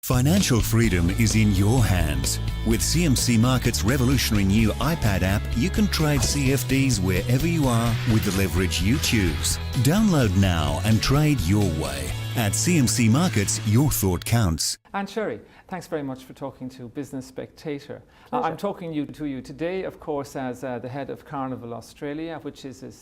Financial freedom is in your hands. With CMC Markets' revolutionary new iPad app, you can trade CFDs wherever you are with the leverage you choose. Download now and trade your way. At CMC Markets, your thought counts. And Sherry, thanks very much for talking to Business Spectator. I'm talking to you today, of course, as the head of Carnival Australia, which is it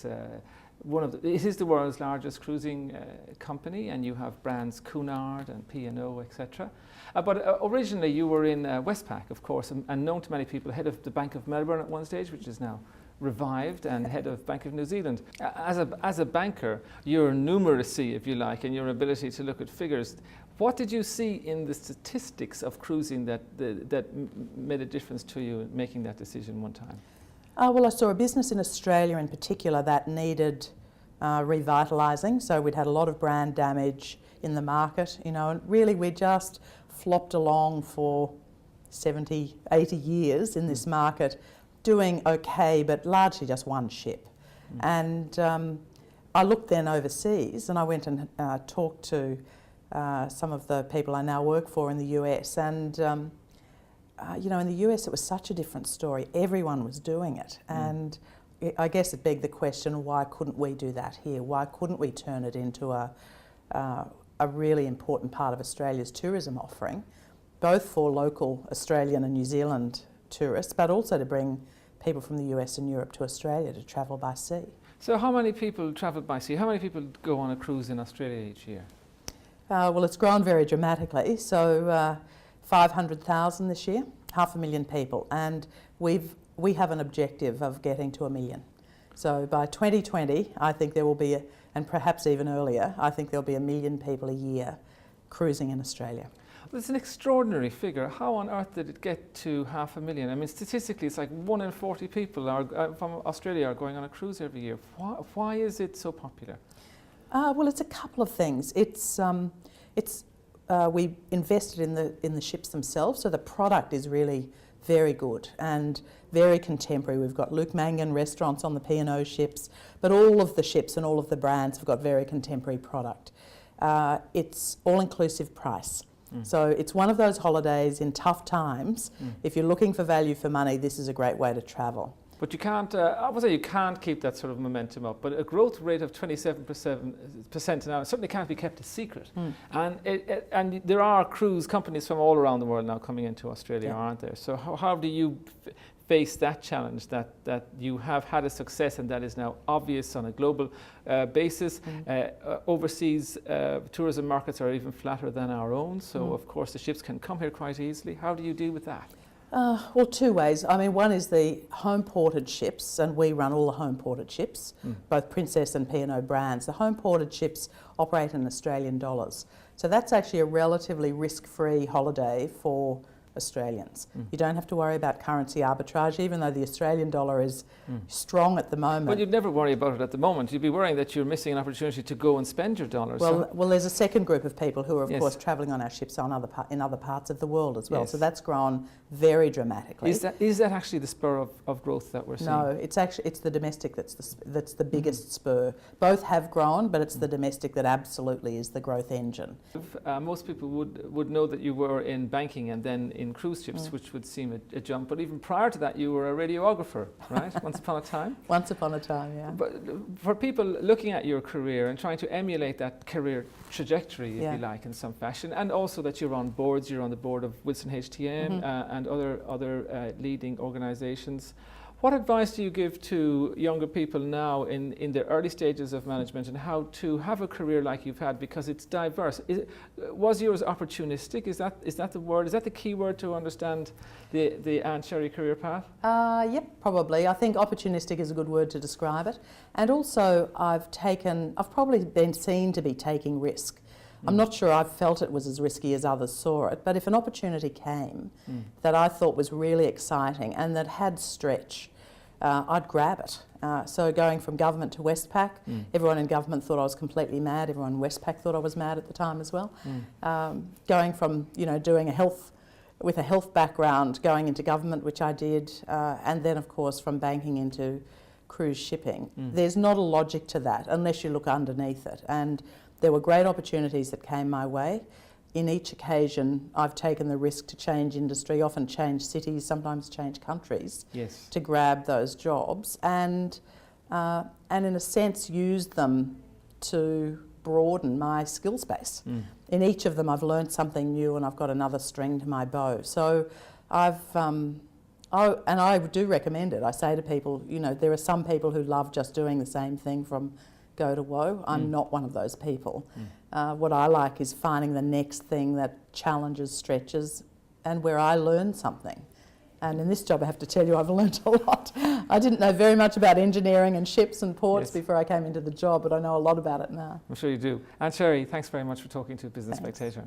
is the world's largest cruising company, and you have brands Cunard and P&O, etc. But originally you were in Westpac, of course, and known to many people, head of the Bank of Melbourne at one stage, which is now revived, and head of Bank of New Zealand. As a banker, your numeracy, if you like, and your ability to look at figures, what did you see in the statistics of cruising that made a difference to you in making that decision one time? Well, I saw a business in Australia in particular that needed revitalizing. So we'd had a lot of brand damage in the market, and really we just flopped along for 70, 80 years in this market, doing okay, but largely just one ship. And I looked then overseas, and I went and talked to some of the people I now work for in the US, and in the US it was such a different story. Everyone was doing it, and I guess it begged the question, why couldn't we do that here? Why couldn't we turn it into a really important part of Australia's tourism offering, both for local Australian and New Zealand tourists, but also to bring people from the US and Europe to Australia to travel by sea. So how many people travel by sea? How many people go on a cruise in Australia each year? Well, it's grown very dramatically. So 500,000 this year, 500,000 people, and we have an objective of getting to 1 million. So by 2020, I think there will be, and perhaps even earlier, I think there'll be 1 million people a year cruising in Australia. Well, it's an extraordinary figure. How on earth did it get to 500,000? I mean, statistically, it's like 1 in 40 people from Australia are going on a cruise every year. Why is it so popular? Well, it's a couple of things. We invested in the ships themselves, so the product is really very good and very contemporary. We've got Luke Mangan restaurants on the P&O ships, but all of the ships and all of the brands have got very contemporary product. It's all-inclusive price. So it's one of those holidays in tough times. If you're looking for value for money, this is a great way to travel. But you can't, I would say you can't keep that sort of momentum up, but a growth rate of 27% now certainly can't be kept a secret. And there are cruise companies from all around the world now coming into Australia, aren't there? So how do you face that challenge, that you have had a success and that is now obvious on a global basis? Overseas tourism markets are even flatter than our own, so of course the ships can come here quite easily. How do you deal with that? Well, two ways. I mean, one is the home-ported ships, and we run all the home-ported ships, both Princess and P&O brands. The home-ported ships operate in Australian dollars. So that's actually a relatively risk-free holiday for Australians. You don't have to worry about currency arbitrage, even though the Australian dollar is strong at the moment. But you'd never worry about it at the moment. You'd be worrying that you're missing an opportunity to go and spend your dollars. Well, there's a second group of people who are, of course, travelling on our ships in other parts of the world as well. Yes. So that's grown very dramatically. Is that actually the spur of growth that we're seeing? No, it's the domestic that's the biggest spur. Both have grown, but it's the domestic that absolutely is the growth engine. Most people would know that you were in banking and then in cruise ships, which would seem a jump. But even prior to that, you were a radiographer, right? Once upon a time? Once upon a time, yeah. But for people looking at your career and trying to emulate that career trajectory, if you like, in some fashion, and also that you're on boards, you're on the board of Wilson HTM and other leading organisations. What advice do you give to younger people now in their early stages of management and how to have a career like you've had, because it's diverse? Was yours opportunistic? Is that the word? Is that the key word to understand the Anne Sherry career path? Yep, probably. I think opportunistic is a good word to describe it. And also I've probably been seen to be taking risk. I'm not sure I've felt it was as risky as others saw it, but if an opportunity came that I thought was really exciting and that had stretch, I'd grab it. So going from government to Westpac, everyone in government thought I was completely mad. Everyone in Westpac thought I was mad at the time as well. Going from doing with a health background, going into government, which I did, and then of course from banking into cruise shipping. There's not a logic to that unless you look underneath it. And there were great opportunities that came my way. in each occasion, I've taken the risk to change industry, often change cities, sometimes change countries, Yes. to grab those jobs, and in a sense use them to broaden my skill space. In each of them, I've learned something new, and I've got another string to my bow. So and I do recommend it. I say to people, you know, there are some people who love just doing the same thing from go to woe. I'm not one of those people. What I like is finding the next thing that challenges, stretches, and where I learn something. And in this job, I have to tell you, I've learnt a lot. I didn't know very much about engineering and ships and ports before I came into the job, but I know a lot about it now. I'm sure you do. And Sherry, thanks very much for talking to Business Spectator.